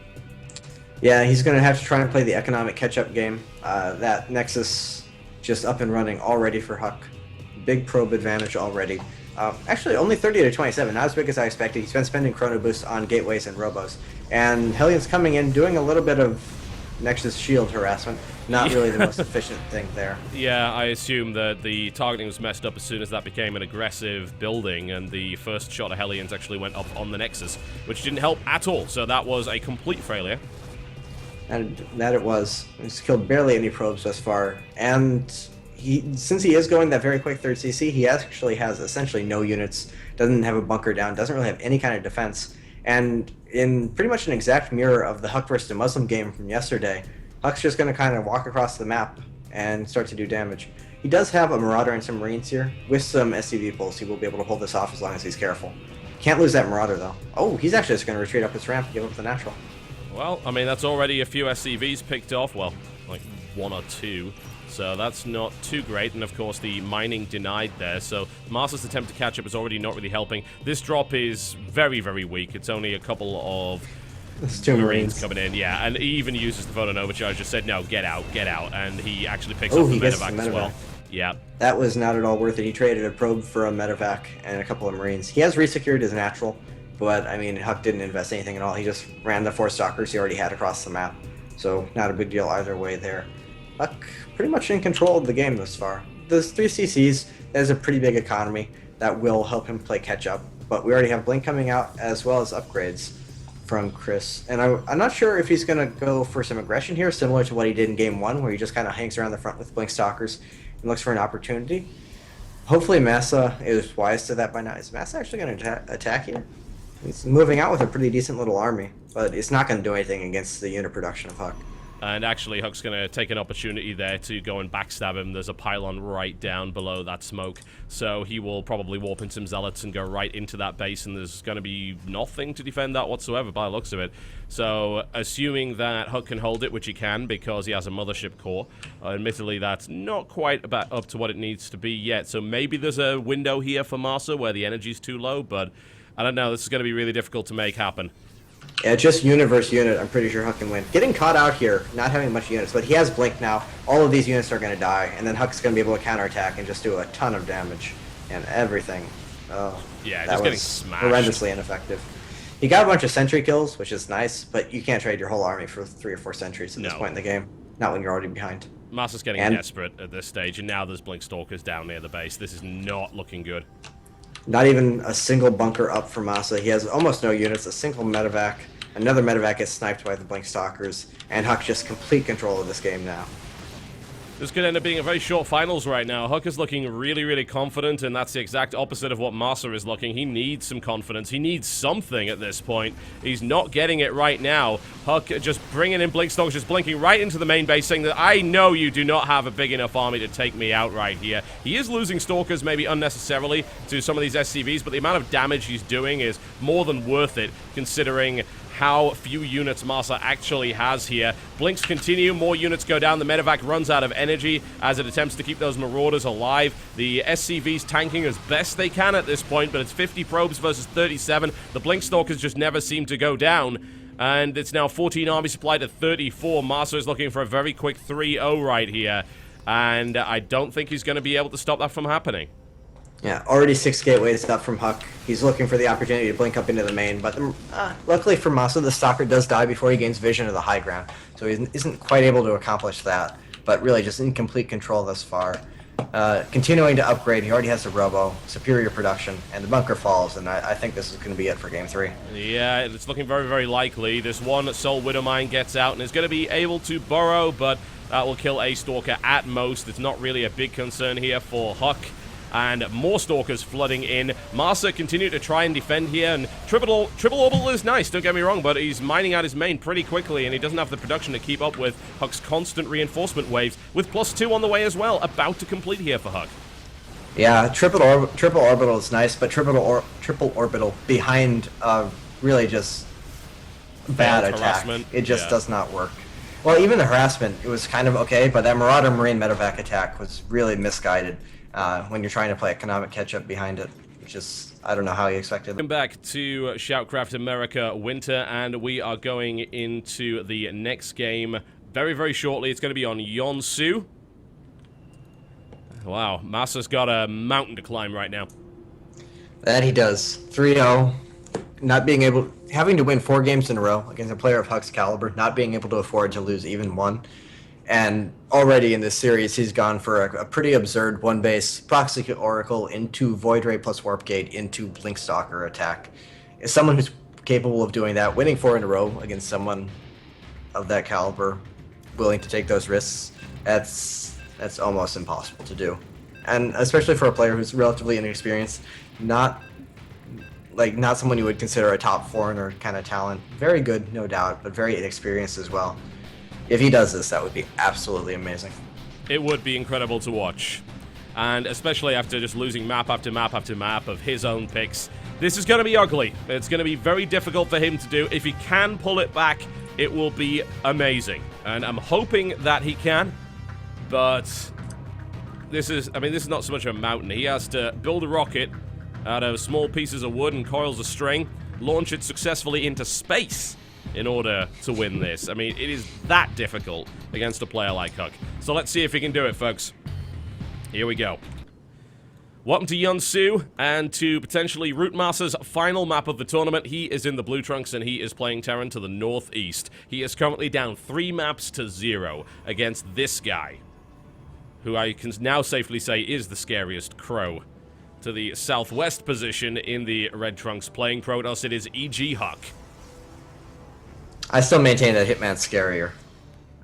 Yeah, he's going to have to try and play the economic catch-up game. That Nexus just up and running already for HuK. Big probe advantage already. Actually, only 30 to 27, not as big as I expected. He's been spending Chrono Boost on gateways and Robos. And Hellion's coming in, doing a little bit of Nexus shield harassment. Not really the most efficient thing there. Yeah, I assume that the targeting was messed up as soon as that became an aggressive building, and the first shot of Hellions actually went up on the Nexus, which didn't help at all. So that was a complete failure. And that it was. He's killed barely any probes thus far. And since he is going that very quick 3rd CC, he actually has essentially no units, doesn't have a bunker down, doesn't really have any kind of defense. And in pretty much an exact mirror of the HuK versus the Muslim game from yesterday, HuK's just going to kind of walk across the map and start to do damage. He does have a Marauder and some Marines here. With some SCV pulls, he will be able to hold this off as long as he's careful. Can't lose that Marauder, though. Oh, he's actually just going to retreat up his ramp and give up the natural. Well, I mean, that's already a few SCVs picked off. Well, like 1 or 2. So that's not too great. And, of course, the mining denied there. So MaSa's attempt to catch up is already not really helping. This drop is very, very weak. It's only a couple of Marines coming in. Yeah, and he even uses the photon overcharge. Just said, no, get out. And he actually picks up the medevac as well. Yeah. That was not at all worth it. He traded a probe for a medevac and a couple of Marines. He has resecured his natural, but, I mean, HuK didn't invest anything at all. He just ran the 4 stalkers he already had across the map. So, not a big deal either way there. HuK pretty much in control of the game thus far. Those 3 CCs, that is a pretty big economy that will help him play catch-up. But we already have Blink coming out, as well as upgrades from Chris. And I'm not sure if he's going to go for some aggression here, similar to what he did in Game 1, where he just kind of hangs around the front with Blink Stalkers and looks for an opportunity. Hopefully MaSa is wise to that by now. Is MaSa actually going to attack here? He's moving out with a pretty decent little army, but it's not going to do anything against the unit production of HuK. And actually, HuK's going to take an opportunity there to go and backstab him. There's a pylon right down below that smoke. So he will probably warp in some zealots and go right into that base, and there's going to be nothing to defend that whatsoever by the looks of it. So assuming that HuK can hold it, which he can because he has a mothership core, admittedly that's not quite about up to what it needs to be yet. So maybe there's a window here for MaSa where the energy's too low, but I don't know. This is going to be really difficult to make happen. Yeah, just unit versus unit, I'm pretty sure HuK can win. Getting caught out here, not having much units, but he has Blink now. All of these units are going to die, and then HuK's going to be able to counterattack and just do a ton of damage and everything. Oh, yeah, just getting smashed. Horrendously ineffective. He got a bunch of sentry kills, which is nice, but you can't trade your whole army for 3 or 4 sentries at this point in the game. Not when you're already behind. MaSa's getting desperate at this stage, and now there's Blink Stalkers down near the base. This is not looking good. Not even a single bunker up for MaSa. He has almost no units, a single medevac. Another medevac gets sniped by the Blink Stalkers, and HuK just complete control of this game now. This could end up being a very short finals right now. HuK is looking really, really confident, and that's the exact opposite of what MaSa is looking. He needs some confidence. He needs something at this point. He's not getting it right now. HuK just bringing in Blink Stalkers, just blinking right into the main base, saying that I know you do not have a big enough army to take me out right here. He is losing Stalkers maybe unnecessarily to some of these SCVs, but the amount of damage he's doing is more than worth it, considering how few units MaSa actually has here. Blinks continue, more units go down. The medevac runs out of energy as it attempts to keep those marauders alive. The SCV's tanking as best they can at this point, but it's 50 probes versus 37. The Blink Stalkers just never seem to go down. And it's now 14 army supply to 34. MaSa is looking for a very quick 3-0 right here. And I don't think he's going to be able to stop that from happening. Yeah, already 6 gateways up from HuK. He's looking for the opportunity to blink up into the main, but luckily for MaSa, the Stalker does die before he gains vision of the high ground, so he isn't quite able to accomplish that, but really just in complete control thus far. Continuing to upgrade, he already has the Robo, superior production, and the bunker falls, and I think this is going to be it for Game 3. Yeah, it's looking very, very likely. This one Soul Widowmine gets out and is going to be able to burrow, but that will kill a Stalker at most. It's not really a big concern here for HuK. And more Stalkers flooding in. MaSa continue to try and defend here, and triple orbital is nice, don't get me wrong, but he's mining out his main pretty quickly, and he doesn't have the production to keep up with HuK's constant reinforcement waves, with +2 on the way as well, about to complete here for HuK. Yeah, triple orbital is nice, but triple orbital behind really just bad attack. Harassment. It just does not work. Well, even the harassment, it was kind of okay, but that Marauder Marine medevac attack was really misguided. When you're trying to play economic catch-up behind it, which is, I don't know how you expected. Welcome back to ShoutCraft America Winter, and we are going into the next game very, very shortly. It's going to be on Yonsu. Wow, MaSa's got a mountain to climb right now. That he does. 3-0. Not being able, having to win 4 games in a row against a player of HuK's caliber, not being able to afford to lose even one. And already in this series, he's gone for a pretty absurd one-base Proxy Oracle into Void Ray plus Warp Gate into Blink Stalker attack. As someone who's capable of doing that, winning 4 in a row against someone of that caliber, willing to take those risks, that's almost impossible to do. And especially for a player who's relatively inexperienced, not someone you would consider a top foreigner kind of talent. Very good, no doubt, but very inexperienced as well. If he does this, that would be absolutely amazing. It would be incredible to watch. And especially after just losing map after map after map of his own picks. This is going to be ugly. It's going to be very difficult for him to do. If he can pull it back, it will be amazing. And I'm hoping that he can. But this is not so much a mountain. He has to build a rocket out of small pieces of wood and coils of string, launch it successfully into space in order to win this. I mean, it is that difficult against a player like HuK. So let's see if he can do it, folks. Here we go. Welcome to Yunsu, and to potentially ROOTMaSa's final map of the tournament. He is in the blue trunks, and he is playing Terran to the northeast. He is currently down 3 maps to 0 against this guy, who I can now safely say is the scariest crow. To the southwest position in the red trunks playing Protoss, it is EG.HuK. I still maintain that Hitman's scarier.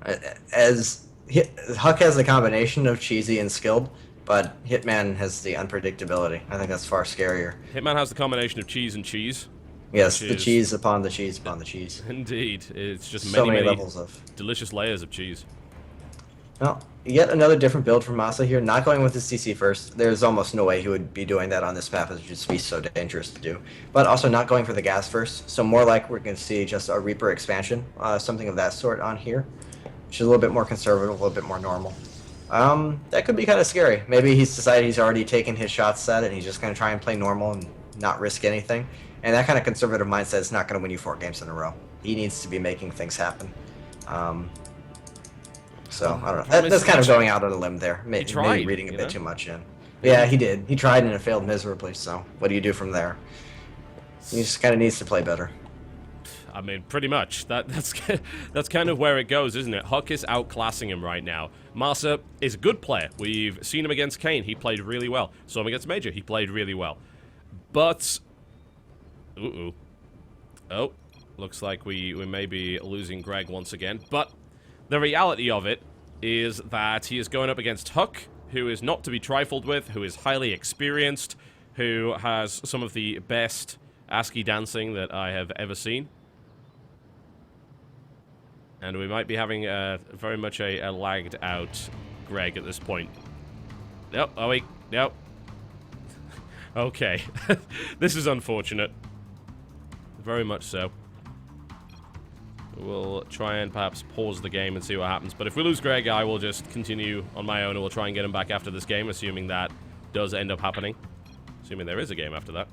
HuK has the combination of cheesy and skilled, but Hitman has the unpredictability. I think that's far scarier. Hitman has the combination of cheese and cheese. Yes, the cheese upon the cheese upon the cheese. Indeed. It's just so many levels of delicious layers of cheese. Well, yet another different build from MaSa here. Not going with his CC first. There's almost no way he would be doing that on this map. It would just be so dangerous to do. But also not going for the gas first. So more like we're going to see just a Reaper expansion. Something of that sort on here. Which is a little bit more conservative, a little bit more normal. That could be kind of scary. Maybe he's decided he's already taken his shots at it and he's just going to try and play normal and not risk anything. And that kind of conservative mindset is not going to win you 4 games in a row. He needs to be making things happen. So, I don't know. That's kind of going out on a limb there. Maybe reading a bit too much in. Yeah, he did. He tried and it failed miserably, so what do you do from there? He just kind of needs to play better. I mean, pretty much. That's kind of where it goes, isn't it? HuK is outclassing him right now. MaSa is a good player. We've seen him against Kane. He played really well. Saw him against Major. He played really well. But... Oh, looks like we may be losing Greg once again. But the reality of it is that he is going up against HuK, who is not to be trifled with, who is highly experienced, who has some of the best ASCII dancing that I have ever seen. And we might be having very much a lagged out Greg at this point. Nope, oh wait, nope. Okay, this is unfortunate. Very much so. We'll try and perhaps pause the game and see what happens. But if we lose Greg, I will just continue on my own and we'll try and get him back after this game, assuming that does end up happening. Assuming there is a game after that.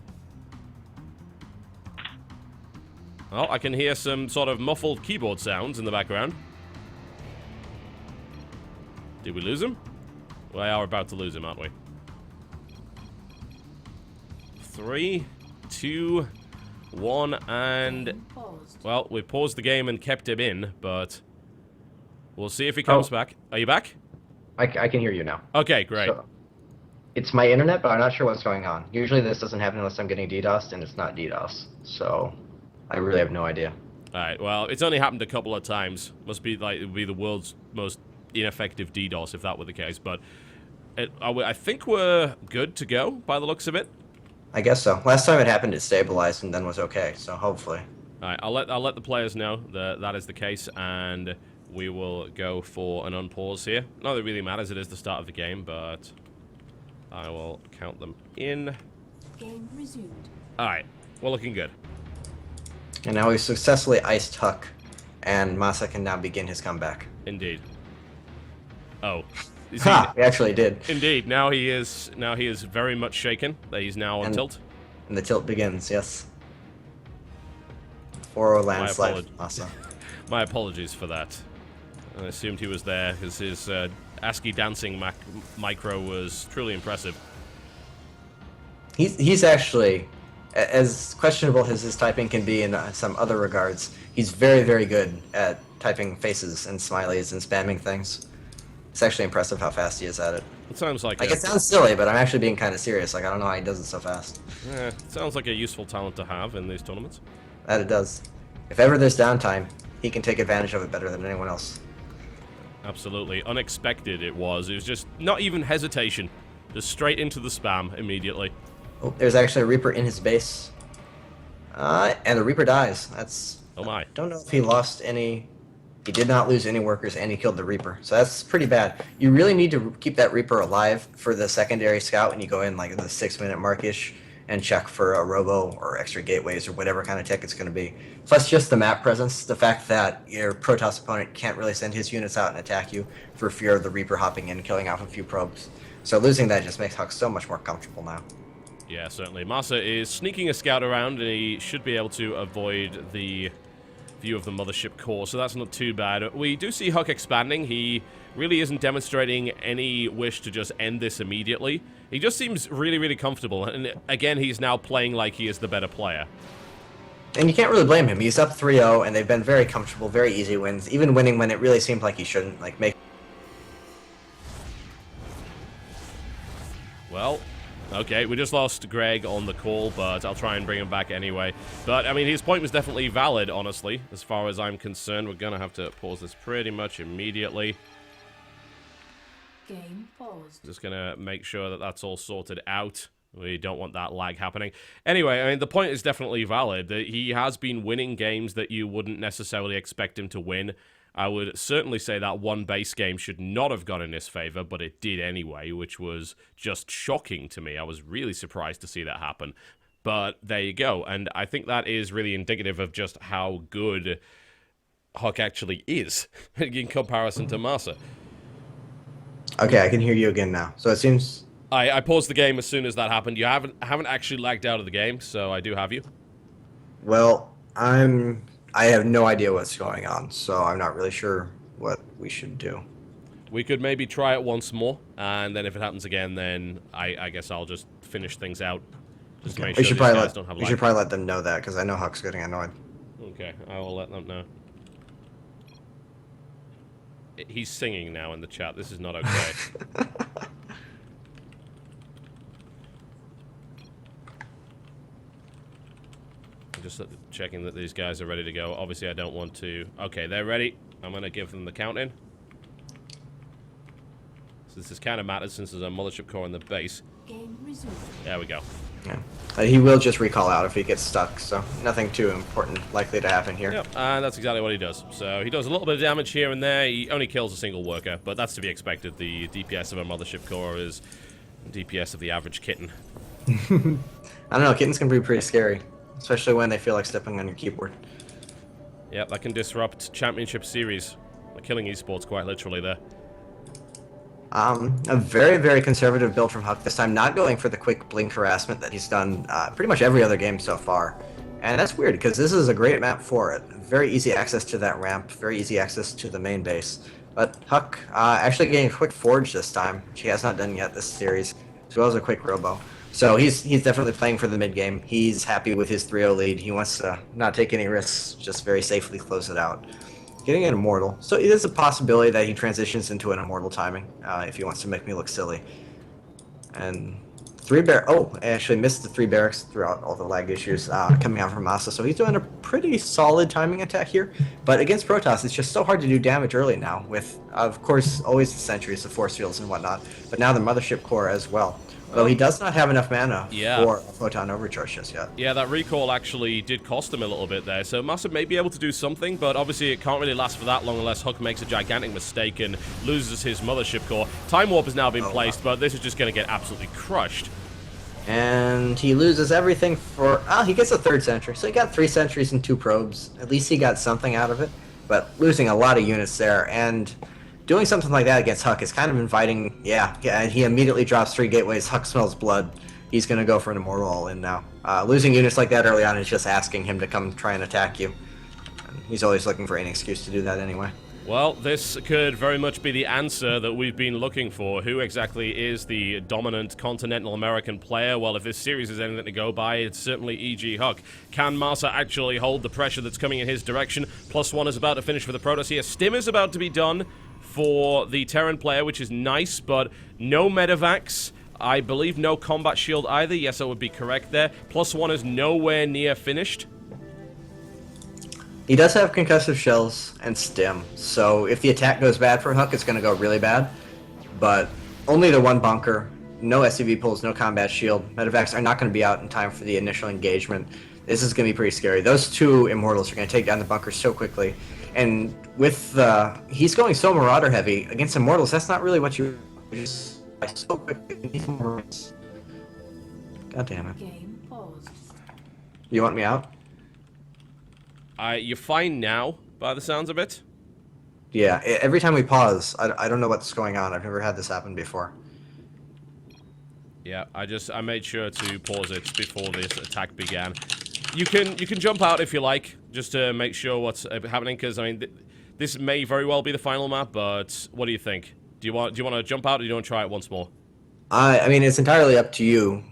Well, I can hear some sort of muffled keyboard sounds in the background. Did we lose him? We are about to lose him, aren't we? 3, 2, 1, and... Well, we paused the game and kept him in, but... We'll see if he comes back. Are you back? I can hear you now. Okay, great. So, it's my internet, but I'm not sure what's going on. Usually this doesn't happen unless I'm getting DDoSed, and it's not DDoS. So... I really have no idea. Alright, well, it's only happened a couple of times. Must be like it would be the world's most ineffective DDoS if that were the case, but I think we're good to go by the looks of it. I guess so. Last time it happened, it stabilized and then was okay, so hopefully. Alright, I'll let the players know that that is the case, and we will go for an unpause here. Not that it really matters, it is the start of the game, but I will count them in. Game resumed. Alright, we're looking good. And now we've successfully iced HuK, and MaSa can now begin his comeback. Indeed. Oh. Ha! He actually did. Indeed. Now he is very much shaken. That he's now on tilt. And the tilt begins, yes. 4-0 landslide, MaSa. My apologies for that. I assumed he was there, because his ASCII dancing micro was truly impressive. He's actually... As questionable as his typing can be in some other regards, he's very, very good at typing faces and smileys and spamming things. It's actually impressive how fast he is at it. It sounds like it sounds silly, but I'm actually being kind of serious. Like, I don't know how he does it so fast. Yeah, it sounds like a useful talent to have in these tournaments. That it does. If ever there's downtime, he can take advantage of it better than anyone else. Absolutely. Unexpected it was. It was just not even hesitation. Just straight into the spam immediately. Oh, there's actually a Reaper in his base. And the Reaper dies. That's... Oh my. I don't know if he lost any He did not lose any workers, and he killed the Reaper. So that's pretty bad. You really need to keep that Reaper alive for the secondary scout when you go in like the 6-minute markish and check for a robo or extra gateways or whatever kind of tech it's going to be. Plus just the map presence, the fact that your Protoss opponent can't really send his units out and attack you for fear of the Reaper hopping in and killing off a few probes. So losing that just makes HuK so much more comfortable now. Yeah, certainly. MaSa is sneaking a scout around, and he should be able to avoid the view of the mothership core, so that's not too bad. We do see HuK expanding. He really isn't demonstrating any wish to just end this immediately. He just seems really, really comfortable, and again, he's now playing like he is the better player. And you can't really blame him. He's up 3-0, and they've been very comfortable, very easy wins, even winning when it really seemed like he shouldn't. Like make. Well, okay, we just lost Greg on the call, but I'll try and bring him back anyway. But, I mean, his point was definitely valid, honestly, as far as I'm concerned. We're going to have to pause this pretty much immediately. Game paused. Just going to make sure that that's all sorted out. We don't want that lag happening. Anyway, I mean, the point is definitely valid. That he has been winning games that you wouldn't necessarily expect him to win. I would certainly say that one base game should not have gone in his favor, but it did anyway, which was just shocking to me. I was really surprised to see that happen. But there you go, and I think that is really indicative of just how good HuK actually is in comparison to MaSa. Okay, I can hear you again now. So it seems... I paused the game as soon as that happened. You haven't actually lagged out of the game, so I do have you. Well, I have no idea what's going on, so I'm not really sure what we should do. We could maybe try it once more, and then if it happens again, then I guess I'll just finish things out. Just to make sure these guys don't have lag. We should probably let them know that, because I know HuK's getting annoyed. Okay, I will let them know. He's singing now in the chat. This is not okay. Just checking that these guys are ready to go. Obviously, I don't want to... Okay, they're ready. I'm going to give them the count-in. So this kind of matters since there's a mothership core in the base. Game resumed. There we go. Yeah. He will just recall out if he gets stuck, so nothing too important likely to happen here. Yep, and that's exactly what he does. So he does a little bit of damage here and there. He only kills a single worker, but that's to be expected. The DPS of a mothership core is DPS of the average kitten. I don't know, kittens can be pretty scary. Especially when they feel like stepping on your keyboard. Yep, that can disrupt championship series. They're killing esports quite literally there. A very, very conservative build from HuK this time, not going for the quick blink harassment that he's done pretty much every other game so far. And that's weird, because this is a great map for it. Very easy access to that ramp, very easy access to the main base. But HuK actually getting a quick forge this time, which he has not done yet this series, as well as a quick robo. So he's definitely playing for the mid game. He's happy with his 3-0 lead. He wants to not take any risks, just very safely close it out. Getting an immortal. So it is a possibility that he transitions into an immortal timing if he wants to make me look silly. And 3 barracks. Oh, I actually missed the 3 barracks throughout all the lag issues coming out from MaSa. So he's doing a pretty solid timing attack here. But against Protoss, it's just so hard to do damage early now with, of course, always the sentries, the force fields and whatnot. But now the mothership core as well. Though he does not have enough mana for a photon overcharge just yet. Yeah, that recall actually did cost him a little bit there. So MaSa may be able to do something, but obviously it can't really last for that long unless HuK makes a gigantic mistake and loses his mothership core. Time Warp has now been placed, but this is just going to get absolutely crushed. And he loses everything for... he gets a 3rd sentry. So he got 3 sentries and 2 probes. At least he got something out of it. But losing a lot of units there, and... doing something like that against HuK is kind of inviting, and he immediately drops 3 gateways. HuK smells blood. He's going to go for an immortal all-in now. Losing units like that early on is just asking him to come try and attack you. And he's always looking for any excuse to do that anyway. Well, this could very much be the answer that we've been looking for. Who exactly is the dominant continental American player? Well, if this series is anything to go by, it's certainly EG.HuK. Can MaSa actually hold the pressure that's coming in his direction? +1 is about to finish for the Protoss here. Stim is about to be done for the Terran player, which is nice, but no medevacs. I believe no combat shield either. Yes, I would be correct there. +1 is nowhere near finished. He does have concussive shells and stim, so if the attack goes bad for HuK, it's going to go really bad. But only the 1 bunker, no SCV pulls, no combat shield. Medevacs are not going to be out in time for the initial engagement. This is going to be pretty scary. Those 2 immortals are going to take down the bunker so quickly. And with he's going so Marauder heavy against Immortals, that's not really what you just so quick. God damn it. Game paused. You want me out? You're fine now, by the sounds of it. Yeah, every time we pause, I don't know what's going on. I've never had this happen before. Yeah, I made sure to pause it before this attack began. You can jump out if you like, just to make sure what's happening. Because I mean, this may very well be the final map. But what do you think? Do you want to jump out, or do you want to try it once more? I mean, it's entirely up to you.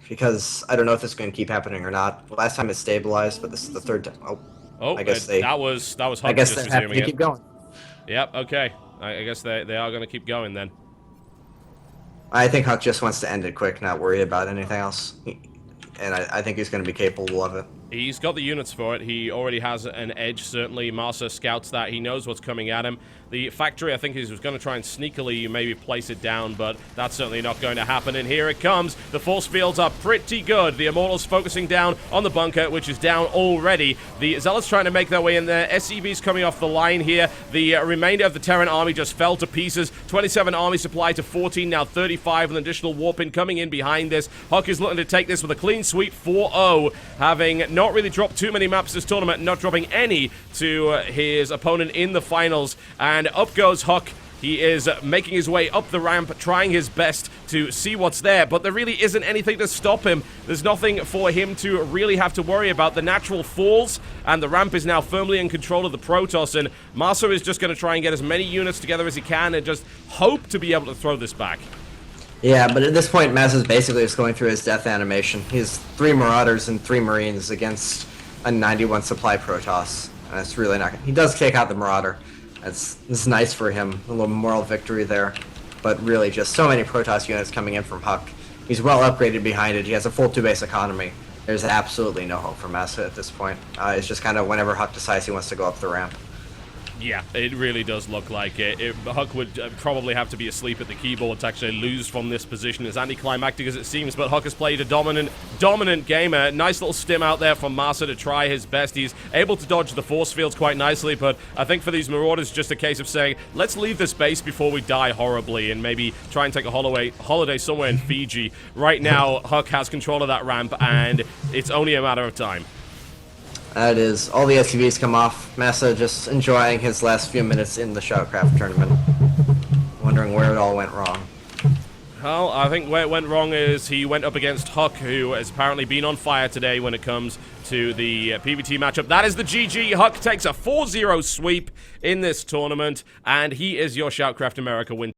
Because I don't know if it's going to keep happening or not. Last time it stabilized, but this is the third time. Oh, I guess that was HuK. I guess just they're happy to keep going. Yep. Okay. I guess they are going to keep going then. I think HuK just wants to end it quick, not worry about anything else. And I think he's going to be capable of it. He's got the units for it. He already has an edge, certainly. MaSa scouts that. He knows what's coming at him. The factory, I think, is going to try and sneakily maybe place it down, but that's certainly not going to happen. And here it comes. The force fields are pretty good. The Immortals focusing down on the bunker, which is down already. The Zealots trying to make their way in there. SCV's coming off the line here. The remainder of the Terran army just fell to pieces. 27 army supply to 14, now 35. An additional warping coming in behind this. HuK is looking to take this with a clean sweep 4-0, having not really dropped too many maps this tournament, not dropping any to his opponent in the finals. And up goes HuK. He is making his way up the ramp, trying his best to see what's there, but there really isn't anything to stop him. There's nothing for him to really have to worry about. The natural falls, and the ramp is now firmly in control of the Protoss, and MaSa is just going to try and get as many units together as he can and just hope to be able to throw this back. Yeah, but at this point, MaSa's basically just going through his death animation. He has 3 Marauders and 3 Marines against a 91 supply Protoss, and that's really not good. He does take out the Marauder. It's nice for him, a little moral victory there. But really, just so many Protoss units coming in from HuK. He's well upgraded behind it. He has a full 2-base economy. There's absolutely no hope for MaSa at this point. It's just kind of whenever HuK decides he wants to go up the ramp. Yeah, it really does look like it. HuK would probably have to be asleep at the keyboard to actually lose from this position, as anticlimactic as it seems, but HuK has played a dominant game. A nice little stim out there from MaSa to try his best. He's able to dodge the force fields quite nicely, but I think for these Marauders, just a case of saying, let's leave this base before we die horribly and maybe try and take a holiday somewhere in Fiji. Right now, HuK has control of that ramp, and it's only a matter of time. That is, all the SUVs come off. MaSa just enjoying his last few minutes in the ShoutCraft tournament. Wondering where it all went wrong. Well, I think where it went wrong is he went up against HuK, who has apparently been on fire today when it comes to the PvT matchup. That is the GG. HuK takes a 4-0 sweep in this tournament, and he is your ShoutCraft America Winter.